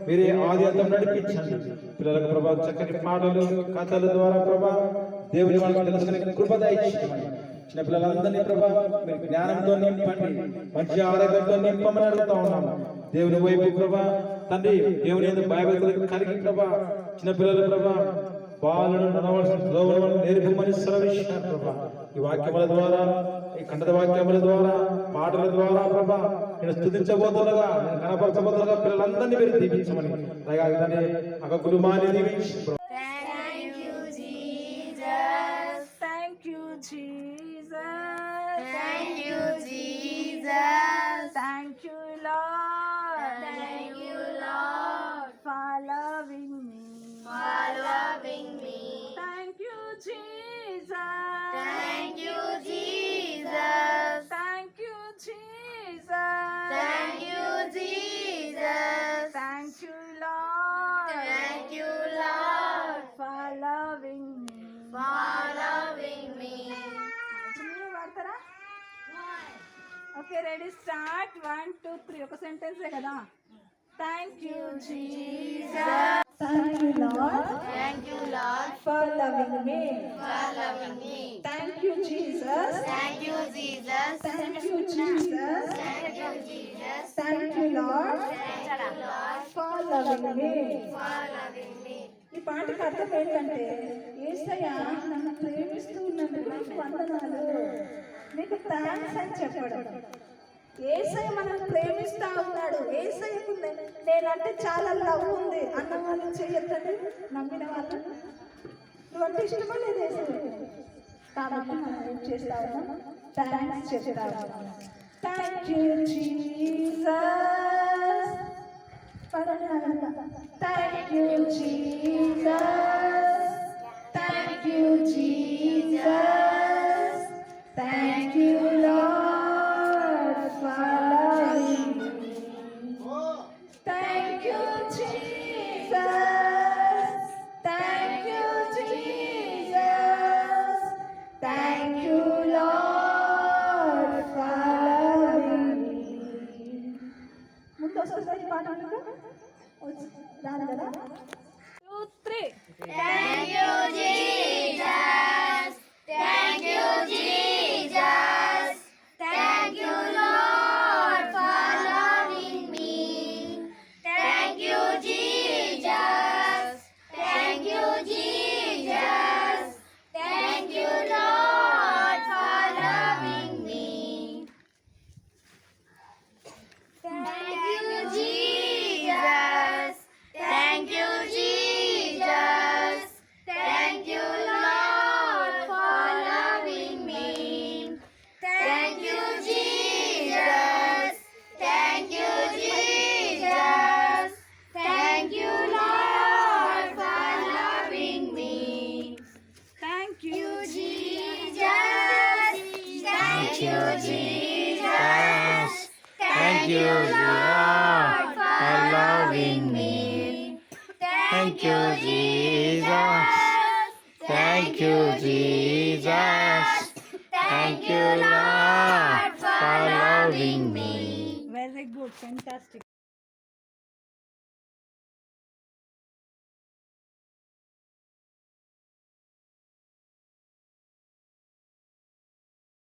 మీరే ఆది అంతం నడిపించండి పిల్లలకు ప్రభా చక్కని పాటలు కథల ద్వారా ప్రభా దేవుని వాళ్ళకి తెలుసుకునే కృప దయచేయండి. చిన్న పిల్లలందరినీ ప్రభా మీరు జ్ఞానంతో నింపండి, మంచి ఆరోగ్యంతో నింపమని అడుగుతా ఉన్నాము. దేవుని వైపు ప్రభా తండ్రి దేవుని ఎందుకు భయభక్తులు కలిగి ప్రభా చిన్న పిల్లలు ప్రభా బాలను నడవలసిన నేర్పమని సెలవిస్తున్నారు ప్రభా. ఈ వాక్యముల ద్వారా ఈ ఖండత వాక్యముల ద్వారా పాటల ద్వారా ప్రభా నేను స్తుతించబోతుండగా నేను కనపరచబోతుండగా పిల్లలందరినీ మీరు దీవించమని అలాగే ఒక కుటుంబాన్ని దీవించి Okay, ready, start. 1, 2, 3. ఒక సెంటెన్స్ కదా. Thank you, Jesus. Thank you, Lord. Thank you, Lord, for loving me. for loving me. Thank you, Jesus. Thank you, Jesus. Thank you, Jesus. Thank you, Jesus. Thank you, Lord, Thank you, Lord, for loving me. for loving me. ఈ పాటకు అర్థం ఏంటంటే యేసయ్య నన్ను ప్రేమిస్తూ ఉన్నందుకు నీకు వందనాలు, నీకు థాంక్స్ అని చెప్పడం. యేసయ్య మనల్ని ప్రేమిస్తా ఉన్నాడు. యేసయ్యకు నేనంటే చాలా లవ్ ఉంది అన్న వాళ్ళు చేయొద్దని నమ్మిన వాళ్ళు నువ్వంటే ఇష్టపడలేదు యేసయ్య కాబట్టి మనం ఏం చేస్తా ఉన్నాం, థాంక్స్ చెప్తా ఉన్నాం. Thank you Jesus. Thank you Jesus. Thank you Jesus. Thank you lord for loving me. Thank you Jesus. Thank you Jesus. Thank you lord for loving మీ. ముందు వస్తుందా ఈ పాట? దాని కదా 2, 3. Thank you, Jesus. Thank you, Jesus. Thank you, Lord, for loving me. Thank you, Jesus. Thank you, Jesus. Thank you, Lord, for loving me. Thank you, Jesus. Thank you, Jesus. Thank you, Lord, for loving me. Thank you, Jesus. Thank you, Jesus. Thank you, Lord, for loving me. Thank you, Jesus. Thank you, Jesus. Thank you, Lord, for loving me. Thank you, Jesus. Thank you, Jesus. Thank you, Lord, for loving me. Very good, fantastic.